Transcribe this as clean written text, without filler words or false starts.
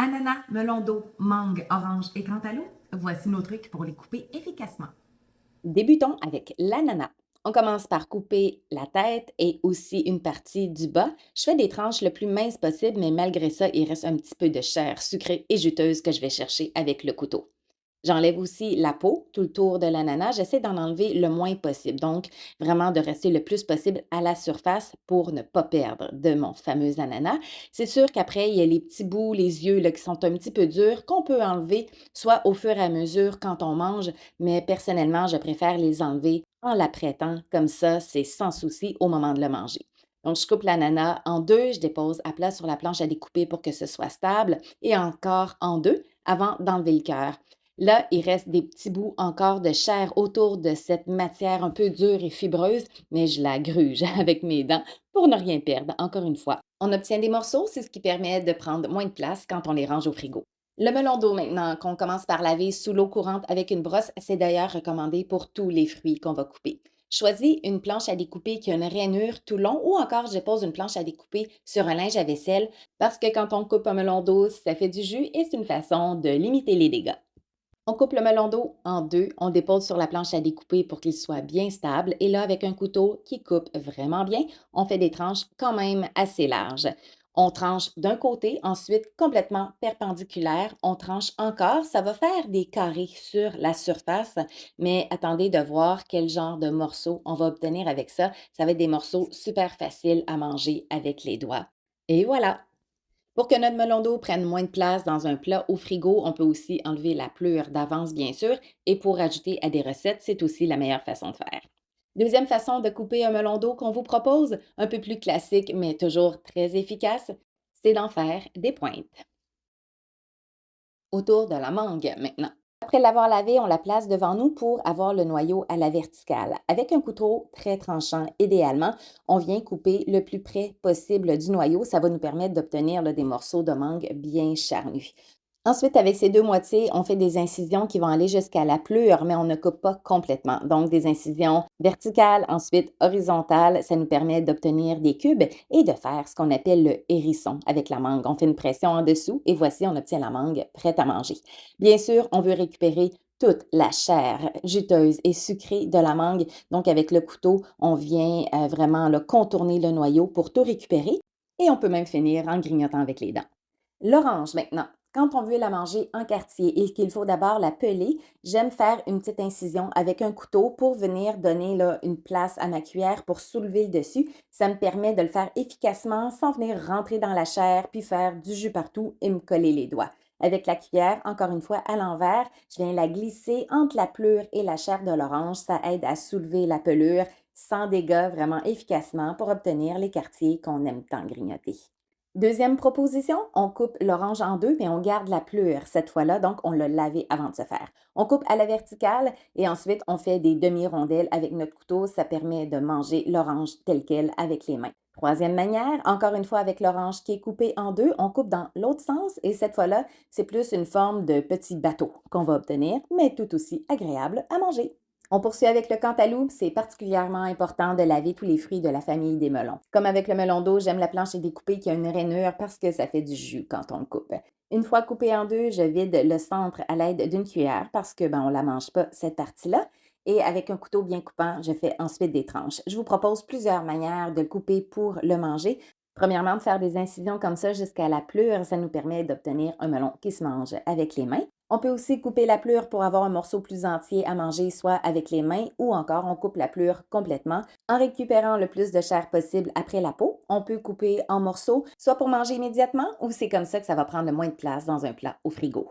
Ananas, melon d'eau, mangue, orange et cantaloupe, voici nos trucs pour les couper efficacement. Débutons avec l'ananas. On commence par couper la tête et aussi une partie du bas. Je fais des tranches le plus minces possible, mais malgré ça, il reste un petit peu de chair sucrée et juteuse que je vais chercher avec le couteau. J'enlève aussi la peau, tout le tour de l'ananas. J'essaie d'en enlever le moins possible. Donc, vraiment de rester le plus possible à la surface pour ne pas perdre de mon fameux ananas. C'est sûr qu'après, il y a les petits bouts, les yeux là, qui sont un petit peu durs, qu'on peut enlever soit au fur et à mesure quand on mange, mais personnellement, je préfère les enlever en l'apprêtant. Comme ça, c'est sans souci au moment de le manger. Donc, je coupe l'ananas en deux, je dépose à plat sur la planche à découper pour que ce soit stable et encore en deux avant d'enlever le cœur. Là, il reste des petits bouts encore de chair autour de cette matière un peu dure et fibreuse, mais je la gruge avec mes dents pour ne rien perdre, encore une fois. On obtient des morceaux, c'est ce qui permet de prendre moins de place quand on les range au frigo. Le melon d'eau maintenant, qu'on commence par laver sous l'eau courante avec une brosse, c'est d'ailleurs recommandé pour tous les fruits qu'on va couper. Choisis une planche à découper qui a une rainure tout long ou encore je pose une planche à découper sur un linge à vaisselle parce que quand on coupe un melon d'eau, ça fait du jus et c'est une façon de limiter les dégâts. On coupe le melon d'eau en deux, on dépose sur la planche à découper pour qu'il soit bien stable et là, avec un couteau qui coupe vraiment bien, on fait des tranches quand même assez larges. On tranche d'un côté, ensuite complètement perpendiculaire, on tranche encore, ça va faire des carrés sur la surface, mais attendez de voir quel genre de morceaux on va obtenir avec ça. Ça va être des morceaux super faciles à manger avec les doigts. Et voilà! Pour que notre melon d'eau prenne moins de place dans un plat au frigo, on peut aussi enlever la pelure d'avance, bien sûr, et pour ajouter à des recettes, c'est aussi la meilleure façon de faire. Deuxième façon de couper un melon d'eau qu'on vous propose, un peu plus classique, mais toujours très efficace, c'est d'en faire des pointes. Autour de la mangue maintenant. Après l'avoir lavé, on la place devant nous pour avoir le noyau à la verticale. Avec un couteau très tranchant, idéalement, on vient couper le plus près possible du noyau. Ça va nous permettre d'obtenir là, des morceaux de mangue bien charnus. Ensuite, avec ces deux moitiés, on fait des incisions qui vont aller jusqu'à la pleure, mais on ne coupe pas complètement. Donc, des incisions verticales, ensuite horizontales, ça nous permet d'obtenir des cubes et de faire ce qu'on appelle le hérisson avec la mangue. On fait une pression en dessous et voici, on obtient la mangue prête à manger. Bien sûr, on veut récupérer toute la chair juteuse et sucrée de la mangue. Donc, avec le couteau, on vient vraiment là, contourner le noyau pour tout récupérer et on peut même finir en grignotant avec les dents. L'orange maintenant. Quand on veut la manger en quartier et qu'il faut d'abord la peler, j'aime faire une petite incision avec un couteau pour venir donner là, une place à ma cuillère pour soulever le dessus. Ça me permet de le faire efficacement sans venir rentrer dans la chair puis faire du jus partout et me coller les doigts. Avec la cuillère, encore une fois à l'envers, je viens la glisser entre la pelure et la chair de l'orange. Ça aide à soulever la pelure sans dégâts vraiment efficacement pour obtenir les quartiers qu'on aime tant grignoter. Deuxième proposition, on coupe l'orange en deux, mais on garde la pelure cette fois-là, donc on l'a lavé avant de se faire. On coupe à la verticale et ensuite on fait des demi-rondelles avec notre couteau. Ça permet de manger l'orange telle quelle avec les mains. Troisième manière, encore une fois avec l'orange qui est coupée en deux, on coupe dans l'autre sens et cette fois-là, c'est plus une forme de petit bateau qu'on va obtenir, mais tout aussi agréable à manger. On poursuit avec le cantaloupe. C'est particulièrement important de laver tous les fruits de la famille des melons. Comme avec le melon d'eau, j'aime la planche à découper qui a une rainure parce que ça fait du jus quand on le coupe. Une fois coupé en deux, je vide le centre à l'aide d'une cuillère parce que on la mange pas cette partie-là. Et avec un couteau bien coupant, je fais ensuite des tranches. Je vous propose plusieurs manières de le couper pour le manger. Premièrement, de faire des incisions comme ça jusqu'à la pleure, ça nous permet d'obtenir un melon qui se mange avec les mains. On peut aussi couper la pelure pour avoir un morceau plus entier à manger, soit avec les mains ou encore on coupe la pelure complètement en récupérant le plus de chair possible après la peau. On peut couper en morceaux, soit pour manger immédiatement ou c'est comme ça que ça va prendre le moins de place dans un plat au frigo.